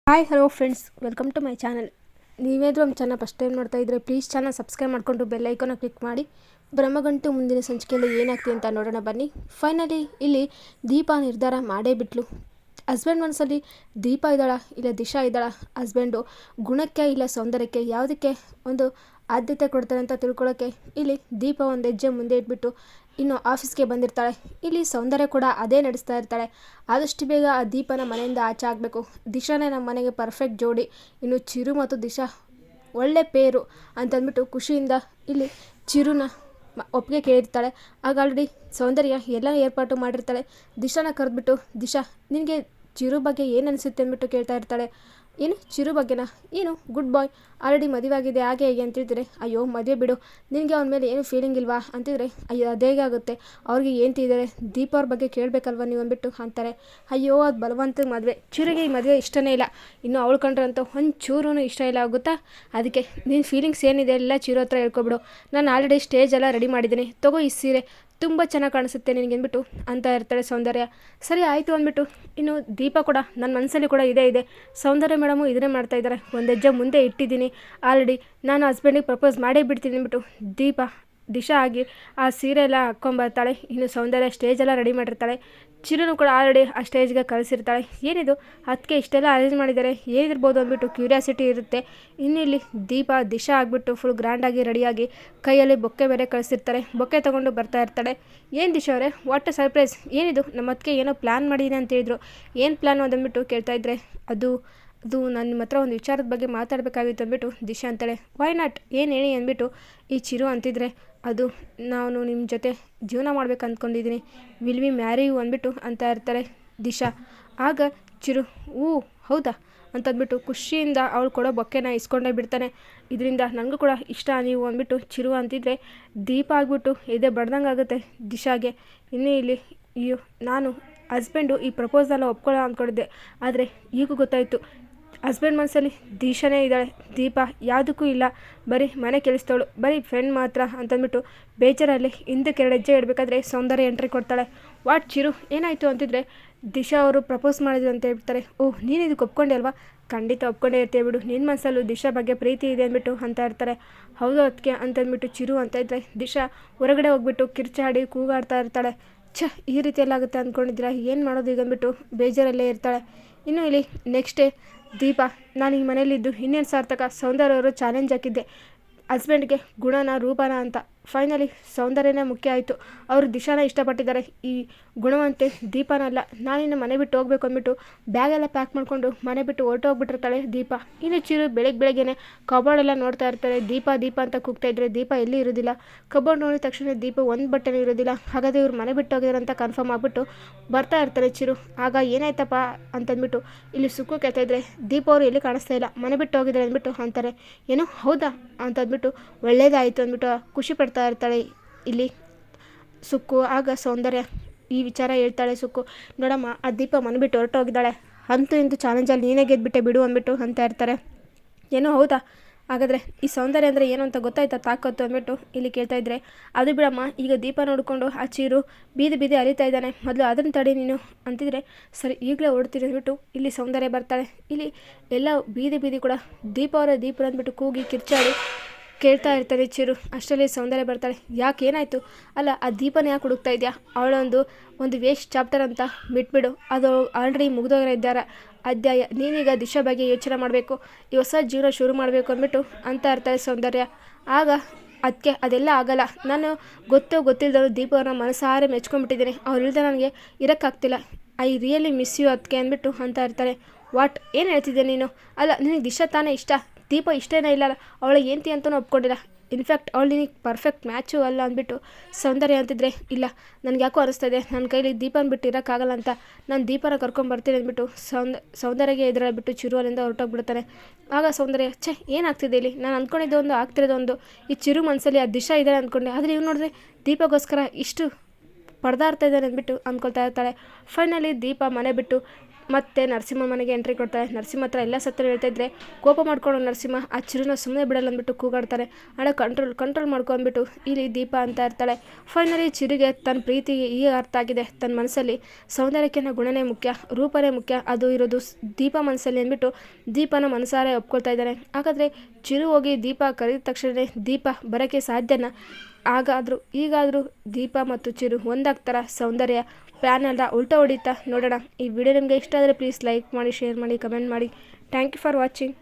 Hi hello friends, welcome to my channel. ನೀವೇನಾದರೂ ನಮ್ಮ channel first time ನೋಡ್ತಾ ಇದ್ದರೆ ಪ್ಲೀಸ್ ಚಾನಲ್ ಸಬ್ಸ್ಕ್ರೈಬ್ ಮಾಡಿಕೊಂಡು ಬೆಲ್ ಐಕಾನ ಕ್ಲಿಕ್ ಮಾಡಿ. ಬ್ರಹ್ಮಗಂಟು ಮುಂದಿನ ಸಂಚಿಕೆಯಲ್ಲಿ ಏನಾಗ್ತಿದೆ ಅಂತ ನೋಡೋಣ ಬನ್ನಿ. ಫೈನಲಿ ಇಲ್ಲಿ ದೀಪ ನಿರ್ಧಾರ ಮಾಡೇ ಬಿಟ್ಲು. ಹಸ್ಬೆಂಡ್ ಮನಸ್ಸಲ್ಲಿ ದೀಪ ಇದ್ದಾಳ ಇಲ್ಲ ದಿಶಾ ಇದ್ದಾಳ, ಹಸ್ಬೆಂಡು ಗುಣಕ್ಕೆ ಇಲ್ಲ ಸೌಂದರ್ಯಕ್ಕೆ ಯಾವುದಕ್ಕೆ ಒಂದು ಆದ್ಯತೆ ಕೊಡ್ತಾರೆ ಅಂತ ತಿಳ್ಕೊಳ್ಳೋಕ್ಕೆ ಇಲ್ಲಿ ದೀಪ ಒಂದು ಹೆಜ್ಜೆ ಮುಂದೆ ಇಟ್ಬಿಟ್ಟು ಇನ್ನು ಆಫೀಸ್ಗೆ ಬಂದಿರ್ತಾಳೆ. ಇಲ್ಲಿ ಸೌಂದರ್ಯ ಕೂಡ ಅದೇ ನಡೆಸ್ತಾ ಇರ್ತಾಳೆ. ಆದಷ್ಟು ಬೇಗ ಆ ದೀಪನ ಮನೆಯಿಂದ ಆಚೆ ಆಗಬೇಕು. ದಿಶಾನೇ ನಮ್ಮ ಮನೆಗೆ ಪರ್ಫೆಕ್ಟ್ ಜೋಡಿ, ಇನ್ನು ಚಿರು ಮತ್ತು ದಿಶಾ ಒಳ್ಳೆ ಪೇರು ಅಂತಂದ್ಬಿಟ್ಟು ಖುಷಿಯಿಂದ ಇಲ್ಲಿ ಚಿರುನ ಒಪ್ಪಿಗೆ ಕೇಳಿರ್ತಾಳೆ. ಆಗ ಆಲ್ರೆಡಿ ಸೌಂದರ್ಯ ಎಲ್ಲ ಏರ್ಪಾಟು ಮಾಡಿರ್ತಾಳೆ. ದಿಶಾನ ಕರೆದ್ಬಿಟ್ಟು, ದಿಶಾ ನಿನಗೆ ಚಿರು ಬಗ್ಗೆ ಏನು ಅನಿಸುತ್ತೆ ಅಂದ್ಬಿಟ್ಟು ಕೇಳ್ತಾ ಇರ್ತಾಳೆ. ಏನು ಚಿರು ಬಗ್ಗೆನಾ? ಏನು ಗುಡ್ ಬಾಯ್, ಆಲ್ರೆಡಿ ಮದುವೆ ಆಗಿದೆ ಹಾಗೆ ಹೇಗೆ ಅಂತಿದ್ರೆ, ಅಯ್ಯೋ ಮದುವೆ ಬಿಡು, ನಿನಗೆ ಅವನ ಮೇಲೆ ಏನು ಫೀಲಿಂಗ್ ಇಲ್ವಾ ಅಂತಿದ್ರೆ, ಅಯ್ಯೋ ಅದೇಗೆ ಆಗುತ್ತೆ, ಅವ್ರಿಗೆ ಏನು ತಿಂದಿದ್ದಾರೆ, ದೀಪ ಅವ್ರ ಬಗ್ಗೆ ಕೇಳಬೇಕಲ್ವ ನೀವು ಅಂದ್ಬಿಟ್ಟು ಅಂತಾರೆ. ಅಯ್ಯೋ ಅದು ಬಲವಂತ ಮದುವೆ, ಚಿರುಗೆ ಈ ಮದುವೆ ಇಷ್ಟನೇ ಇಲ್ಲ, ಇನ್ನು ಅವಳು ಕಂಡ್ರಂತೂ ಒಂಚೂರೂ ಇಷ್ಟ ಇಲ್ಲ ಆಗುತ್ತಾ, ಅದಕ್ಕೆ ನಿನ್ನ ಫೀಲಿಂಗ್ಸ್ ಏನಿದೆ ಎಲ್ಲ ಚಿರು ಹತ್ರ ಹೇಳ್ಕೊಬಿಡು. ನಾನು ಆಲ್ರೆಡಿ ಸ್ಟೇಜ್ ಎಲ್ಲ ರೆಡಿ ಮಾಡಿದ್ದೀನಿ, ತಗೋ ಈ ಸೀರೆ ತುಂಬ ಚೆನ್ನಾಗಿ ಕಾಣಿಸುತ್ತೆ ನಿನಗೆ ಅಂದ್ಬಿಟ್ಟು ಅಂತ ಇರ್ತಾಳೆ ಸೌಂದರ್ಯ. ಸರಿ ಆಯಿತು ಅಂದ್ಬಿಟ್ಟು ಇನ್ನು ದೀಪ ಕೂಡ ನನ್ನ ಮನಸ್ಸಲ್ಲಿ ಕೂಡ ಇದೆ ಸೌಂದರ್ಯ ಮೇಡಮು ಇದನ್ನೇ ಮಾಡ್ತಾ ಇದ್ದಾರೆ, ಒಂದು ಹೆಜ್ಜೆ ಮುಂದೆ ಇಟ್ಟಿದ್ದೀನಿ ಆಲ್ರೆಡಿ, ನಾನು ಹಸ್ಬೆಂಡಿಗೆ ಪ್ರಪೋಸ್ ಮಾಡೇ ಬಿಡ್ತೀನಿ ಅಂದ್ಬಿಟ್ಟು ದೀಪ ದಿಶಾ ಆಗಿ ಆ ಸೀರೆ ಎಲ್ಲ ಹಾಕ್ಕೊಂಬರ್ತಾಳೆ. ಇನ್ನು ಸೌಂದರ್ಯ ಸ್ಟೇಜೆಲ್ಲ ರೆಡಿ ಮಾಡಿರ್ತಾಳೆ. ಚಿರುನು ಕೂಡ ಆಲ್ರೆಡಿ ಆ ಸ್ಟೇಜ್ಗೆ ಕಳಿಸಿರ್ತಾಳೆ. ಏನಿದು ಅದಕ್ಕೆ ಇಷ್ಟೆಲ್ಲ ಅರೇಂಜ್ ಮಾಡಿದ್ದಾರೆ, ಏನಿರ್ಬೋದು ಅಂದ್ಬಿಟ್ಟು ಕ್ಯೂರಿಯಾಸಿಟಿ ಇರುತ್ತೆ. ಇನ್ನು ಇಲ್ಲಿ ದೀಪ ದಿಶಾ ಆಗಿಬಿಟ್ಟು ಫುಲ್ ಗ್ರ್ಯಾಂಡಾಗಿ ರೆಡಿಯಾಗಿ ಕೈಯಲ್ಲಿ ಬೊಕ್ಕೆ ಬೇರೆ ಕಳಿಸಿರ್ತಾರೆ. ಬೊಕ್ಕೆ ತೊಗೊಂಡು ಬರ್ತಾ ಇರ್ತಾಳೆ. ಏನು ದಿಶಾ ಅವರೇ, ವಾಟ್ ಎ ಸರ್ಪ್ರೈಸ್, ಏನಿದು ನಮ್ಮ ಅದಕ್ಕೆ ಏನೋ ಪ್ಲ್ಯಾನ್ ಮಾಡಿದ್ದೀನಿ ಅಂತ ಹೇಳಿದ್ರು, ಏನು ಪ್ಲ್ಯಾನು ಅಂದ್ಬಿಟ್ಟು ಕೇಳ್ತಾ ಇದ್ರೆ, ಅದು ನಾನು ನಿಮ್ಮ ಹತ್ರ ಒಂದು ವಿಚಾರದ ಬಗ್ಗೆ ಮಾತಾಡಬೇಕಾಗಿತ್ತು ಅಂದ್ಬಿಟ್ಟು ದಿಶಾ ಅಂತಾಳೆ. ವೈ ನಾಟ್, ಏನು ಹೇಳಿ ಅಂದ್ಬಿಟ್ಟು ಈ ಚಿರು ಅಂತಿದ್ರೆ, ಅದು ನಾನು ನಿಮ್ಮ ಜೊತೆ ಜೀವನ ಮಾಡ್ಬೇಕು ಅಂದ್ಕೊಂಡಿದ್ದೀನಿ, ವಿಲ್ ವಿ ಮ್ಯಾರಿ ಯು ಅಂದ್ಬಿಟ್ಟು ಅಂತ ಇರ್ತಾರೆ ದಿಶಾ. ಆಗ ಚಿರು ಹೌದಾ ಅಂತಂದ್ಬಿಟ್ಟು ಖುಷಿಯಿಂದ ಅವಳು ಕೊಡೋ ಬೊಕ್ಕೆನ ಇಸ್ಕೊಂಡೇ ಬಿಡ್ತಾನೆ. ಇದರಿಂದ ನನಗೂ ಕೂಡ ಇಷ್ಟ ನೀವು ಅಂದ್ಬಿಟ್ಟು ಚಿರು ಅಂತಿದ್ರೆ, ದೀಪ ಆಗಿಬಿಟ್ಟು ಎದೆ ಬಡ್ದಂಗೆ ಆಗುತ್ತೆ ದಿಶಾಗೆ. ಇನ್ನೂ ಇಲ್ಲಿ ಅಯ್ಯೋ ನಾನು ಹಸ್ಬೆಂಡು ಈ ಪ್ರಪೋಸಲ್ಲ ಒಪ್ಕೊಳ್ಳೋ ಅಂದ್ಕೊಂಡಿದ್ದೆ, ಆದರೆ ಈಗ ಗೊತ್ತಾಯಿತು ಹಸ್ಬೆಂಡ್ ಮನಸ್ಸಲ್ಲಿ ದಿಶಾನೇ ಇದ್ದಾಳೆ, ದೀಪ ಯಾವುದಕ್ಕೂ ಇಲ್ಲ, ಬರೀ ಮನೆ ಕೆಲಸದವಳು, ಬರೀ ಫ್ರೆಂಡ್ ಮಾತ್ರ ಅಂತಂದ್ಬಿಟ್ಟು ಬೇಜಾರಲ್ಲಿ ಹಿಂದಕ್ಕೆ 2 ಹೆಜ್ಜೆ ಇಡಬೇಕಾದ್ರೆ ಸೌಂದರ್ಯ ಎಂಟ್ರಿ ಕೊಡ್ತಾಳೆ. ವಾಟ್ ಚಿರು ಏನಾಯಿತು ಅಂತಿದ್ರೆ, ದಿಶಾ ಅವರು ಪ್ರಪೋಸ್ ಮಾಡಿದ್ರು ಅಂತ ಹೇಳ್ತಾರೆ. ಓಹ್ ನೀನು ಇದಕ್ಕೆ ಒಪ್ಕೊಂಡೆ ಅಲ್ವಾ, ಖಂಡಿತ ಒಪ್ಕೊಂಡೇ ಇರ್ತೀವಿ ಬಿಡು, ನಿನ್ನ ಮನಸ್ಸಲ್ಲೂ ದಿಶಾ ಬಗ್ಗೆ ಪ್ರೀತಿ ಇದೆ ಅಂದ್ಬಿಟ್ಟು ಅಂತ ಇರ್ತಾರೆ. ಹೌದು ಅದಕ್ಕೆ ಅಂತಂದ್ಬಿಟ್ಟು ಚಿರು ಅಂತ ಇದ್ದರೆ, ದಿಶಾ ಹೊರಗಡೆ ಹೋಗ್ಬಿಟ್ಟು ಕಿರ್ಚಾಡಿ ಕೂಗಾಡ್ತಾ ಇರ್ತಾಳೆ. ಈ ರೀತಿ ಎಲ್ಲ ಆಗುತ್ತೆ ಅಂದ್ಕೊಂಡಿದ್ದೀರಾ, ಏನು ಮಾಡೋದು ಈಗ ಅಂದ್ಬಿಟ್ಟು ಬೇಜಾರಲ್ಲೇ ಇರ್ತಾಳೆ. ಇನ್ನು ಇಲ್ಲಿ ನೆಕ್ಸ್ಟ್ ಡೇ ದೀಪ, ನಾನು ಈ ಮನೇಲಿದ್ದು ಇನ್ನೇನು ಸಾರ್ಥಕ, ಸೌಂದರ್ಯ ಅವರು ಚಾಲೆಂಜ್ ಹಾಕಿದ್ದೆ ಹಸ್ಬೆಂಡ್ಗೆ ಗುಣನ ರೂಪನ ಅಂತ, ಫೈನಲಿ ಸೌಂದರ್ಯನೇ ಮುಖ್ಯ ಆಯಿತು, ಅವರು ದಿಶಾನ ಇಷ್ಟಪಟ್ಟಿದ್ದಾರೆ, ಈ ಗುಣವಂತೆ ದೀಪನಲ್ಲ, ನಾನಿನ್ನು ಮನೆ ಬಿಟ್ಟು ಹೋಗ್ಬೇಕು ಅಂದ್ಬಿಟ್ಟು ಬ್ಯಾಗೆಲ್ಲ ಪ್ಯಾಕ್ ಮಾಡಿಕೊಂಡು ಮನೆ ಬಿಟ್ಟು ಹೊರಟೋಗ್ಬಿಟ್ಟಿರ್ತಾಳೆ ದೀಪ. ಇನ್ನು ಚಿರು ಬೆಳಗ್ಗೆನೆ ಕಬೋರ್ಡೆಲ್ಲ ನೋಡ್ತಾ ಇರ್ತಾರೆ. ದೀಪ ದೀಪ ಅಂತ ಕೂಗ್ತಾ ಇದ್ರೆ ದೀಪ ಎಲ್ಲಿ ಇರೋದಿಲ್ಲ. ಕಬೋರ್ಡ್ ನೋಡಿದ ತಕ್ಷಣ ದೀಪ ಒಂದು ಬಟ್ಟೆನೂ ಇರೋದಿಲ್ಲ. ಹಾಗಾದರೆ ಇವ್ರು ಮನೆ ಬಿಟ್ಟು ಹೋಗಿದ್ದಾರೆ ಅಂತ ಕನ್ಫರ್ಮ್ ಆಗಿಬಿಟ್ಟು ಬರ್ತಾ ಇರ್ತಾರೆ ಚಿರು. ಆಗ ಏನಾಯ್ತಪ್ಪ ಅಂತಂದ್ಬಿಟ್ಟು ಇಲ್ಲಿ ಸುಕ್ಕು ಕೇಳ್ತಾ ಇದ್ರೆ, ದೀಪ ಅವರು ಎಲ್ಲಿ ಕಾಣಿಸ್ತಾ ಇಲ್ಲ, ಮನೆ ಬಿಟ್ಟು ಹೋಗಿದ್ದಾರೆ ಅಂದ್ಬಿಟ್ಟು ಅಂತಾರೆ. ಏನೋ ಹೌದಾ ಅಂತಂದ್ಬಿಟ್ಟು ಒಳ್ಳೇದಾಯಿತು ಅಂದ್ಬಿಟ್ಟು ಖುಷಿ ಪಡ್ತಾ ಇರ್ತಾಳೆ ಇಲ್ಲಿ ಸುಕ್ಕು. ಆಗ ಸೌಂದರ್ಯ ಈ ವಿಚಾರ ಹೇಳ್ತಾಳೆ ಸುಕ್ಕು, ನೋಡಮ್ಮ ಆ ದೀಪ ಮನೆ ಬಿಟ್ಟು ಹೊರಟೋಗಿದ್ದಾಳೆ, ಅಂತೂ ಇಂತೂ ಚಾಲೆಂಜಲ್ಲಿ ನೀನೇ ಗೆದ್ಬಿಟ್ಟೆ ಬಿಡು ಅಂದ್ಬಿಟ್ಟು ಅಂತ ಇರ್ತಾರೆ. ಏನೋ ಹೌದಾ, ಹಾಗಾದರೆ ಈ ಸೌಂದರ್ಯ ಅಂದರೆ ಏನು ಅಂತ ಗೊತ್ತಾಯ್ತಾ ತಾಕತ್ತು ಅಂದ್ಬಿಟ್ಟು ಇಲ್ಲಿ ಕೇಳ್ತಾ ಇದ್ರೆ, ಅದು ಬಿಡಮ್ಮ, ಈಗ ದೀಪ ನೋಡಿಕೊಂಡು ಆ ಚಿರು ಬೀದಿ ಅಲಿತಾ ಇದ್ದಾನೆ, ಮೊದಲು ಅದನ್ನು ತಡಿ ನೀನು ಅಂತಿದ್ರೆ, ಸರಿ ಈಗಲೇ ಹೊಡ್ತೀನಿ ಅಂದ್ಬಿಟ್ಟು ಇಲ್ಲಿ ಸೌಂದರ್ಯ ಬರ್ತಾಳೆ. ಇಲ್ಲಿ ಎಲ್ಲ ಬೀದಿ ಕೂಡ ದೀಪ ಅಂದ್ಬಿಟ್ಟು ಕೂಗಿ ಕಿರ್ಚಾಡಿ ಕೇಳ್ತಾ ಇರ್ತಾರೆ ಚಿರು. ಅಷ್ಟರಲ್ಲಿ ಸೌಂದರ್ಯ ಬರ್ತಾಳೆ. ಯಾಕೆ ಏನಾಯಿತು, ಅಲ್ಲ ಆ ದೀಪನ ಯಾಕೆ ಹುಡುಕ್ತಾ ಇದೆಯಾ, ಅವಳೊಂದು ವೇಸ್ಟ್ ಚಾಪ್ಟರ್ ಅಂತ ಬಿಟ್ಬಿಡು, ಅದು ಆಲ್ರೆಡಿ ಮುಗಿದೋಗಿದ್ದಾರೆ ಅಧ್ಯಾಯ, ನೀನೀಗ ದಿಶಾ ಬಗ್ಗೆ ಯೋಚನೆ ಮಾಡಬೇಕು, ಈ ಹೊಸ ಜೀವನ ಶುರು ಮಾಡಬೇಕು ಅಂದ್ಬಿಟ್ಟು ಅಂತ ಇರ್ತಾರೆ ಸೌಂದರ್ಯ. ಆಗ ಅದಕ್ಕೆ ಅದೆಲ್ಲ ಆಗಲ್ಲ, ನಾನು ಗೊತ್ತಿಲ್ಲದವರು ದೀಪವ್ರನ್ನ ಮನಸಾರೆ ಮೆಚ್ಕೊಂಡ್ಬಿಟ್ಟಿದ್ದೀನಿ, ಅವ್ರು ಇಲ್ಲದೆ ನನಗೆ ಇರೋಕ್ಕಾಗ್ತಿಲ್ಲ, ಐ ರಿಯಲಿ ಮಿಸ್ ಯು ಅದಕ್ಕೆ ಅಂದ್ಬಿಟ್ಟು ಅಂತ ಇರ್ತಾರೆ. ವಾಟ್ ಏನು ಹೇಳ್ತಿದ್ದೆ ನೀನು, ಅಲ್ಲ ನಿನಗೆ ದಿಶಾ ತಾನೇ ಇಷ್ಟ, ದೀಪ ಇಷ್ಟೇನೇ ಇಲ್ಲ, ಅವಳ ಏಂತಿ ಅಂತಲೂ ಒಪ್ಕೊಂಡಿಲ್ಲ, ಇನ್ಫ್ಯಾಕ್ಟ್ ಅವಳು ನಿನಗೆ ಪರ್ಫೆಕ್ಟ್ ಮ್ಯಾಚು ಅಲ್ಲ ಅಂದ್ಬಿಟ್ಟು ಸೌಂದರ್ಯ ಅಂತಿದ್ರೆ, ಇಲ್ಲ ನನಗೆ ಯಾಕೋ ಅನಿಸ್ತಾ ಇದೆ ನನ್ನ ಕೈಲಿ ದೀಪನ ಬಿಟ್ಟು ಇರೋಕ್ಕಾಗಲ್ಲ ಅಂತ ನಾನು ದೀಪನ ಕರ್ಕೊಂಬರ್ತೀನಿ ಅಂದ್ಬಿಟ್ಟು ಸೌಂದರ್ಯಗೆ ಎದುರಾಗ್ಬಿಟ್ಟು ಚಿರು ಅಲ್ಲಿಂದ ಹೊರಟೋಗ್ಬಿಡ್ತಾನೆ. ಆಗ ಸೌಂದರ್ಯ ಏನಾಗ್ತಿದೆ ಇಲ್ಲಿ, ನಾನು ಅಂದ್ಕೊಂಡಿದ್ದೆ ಒಂದು ಆಗ್ತಿರೋದೊಂದು, ಈ ಚಿರು ಮನಸ್ಸಲ್ಲಿ ಆ ದಿಶಾ ಇದ್ದಾರೆ ಅಂದ್ಕೊಂಡೆ, ಆದರೆ ಇವ್ನು ನೋಡಿದ್ರೆ ದೀಪಗೋಸ್ಕರ ಇಷ್ಟು ಪಡ್ದಾಡ್ತಾ ಇದ್ದಾನೆ ಅಂದ್ಬಿಟ್ಟು ಅಂದ್ಕೊಳ್ತಾ ಇರ್ತಾಳೆ. ಫೈನಲಿ ದೀಪ ಮನೆ ಬಿಟ್ಟು ಮತ್ತೆ ನರಸಿಂಹ ಮನೆಗೆ ಎಂಟ್ರಿ ಕೊಡ್ತಾರೆ. ನರಸಿಂಹ ಹತ್ರ ಎಲ್ಲ ಸತ್ಯ ಹೇಳ್ತಾ ಇದ್ರೆ ಕೋಪ ಮಾಡ್ಕೊಂಡು ನರಸಿಂಹ ಆ ಚಿರುನ ಸುಮ್ಮನೆ ಬಿಡಲ್ಲ ಅಂದ್ಬಿಟ್ಟು ಕೂಗಾಡ್ತಾರೆ. ಅಣ್ಣ ಕಂಟ್ರೋಲ್ ಮಾಡ್ಕೊಂಡ್ಬಿಟ್ಟು ಇಲ್ಲಿ ದೀಪ ಅಂತ ಇರ್ತಾಳೆ. ಫೈನಲಿ ಚಿರುಗೆ ತನ್ನ ಪ್ರೀತಿಗೆ ಈಗ ಅರ್ಥ ಆಗಿದೆ. ತನ್ನ ಮನಸ್ಸಲ್ಲಿ ಸೌಂದರ್ಯಕ್ಕಿಂತ ಗುಣನೇ ಮುಖ್ಯ, ರೂಪನೇ ಮುಖ್ಯ, ಅದು ಇರೋದು ದೀಪ ಮನಸ್ಸಲ್ಲಿ ಅಂದ್ಬಿಟ್ಟು ದೀಪನ ಮನಸಾರೆ ಒಪ್ಕೊಳ್ತಾ ಇದ್ದಾನೆ. ಹಾಗಾದರೆ ಚಿರು ಹೋಗಿ ದೀಪ ಕರೆದ ತಕ್ಷಣ ದೀಪ ಬರೋಕ್ಕೆ ಸಾಧ್ಯನಾ? ಈಗಾದರೂ ದೀಪ ಮತ್ತು ಚಿರು ಒಂದಾಗ್ತಾರ? ಸೌಂದರ್ಯ ಪ್ಲ್ಯಾನ್ ಅಲ್ಲ ಉಲ್ಟಾ ಹೊಡಿತಾ? ನೋಡೋಣ. ಈ ವಿಡಿಯೋ ನಿಮಗೆ ಇಷ್ಟ ಆದರೆ ಪ್ಲೀಸ್ ಲೈಕ್ ಮಾಡಿ, ಶೇರ್ ಮಾಡಿ, ಕಮೆಂಟ್ ಮಾಡಿ. Thank you for watching.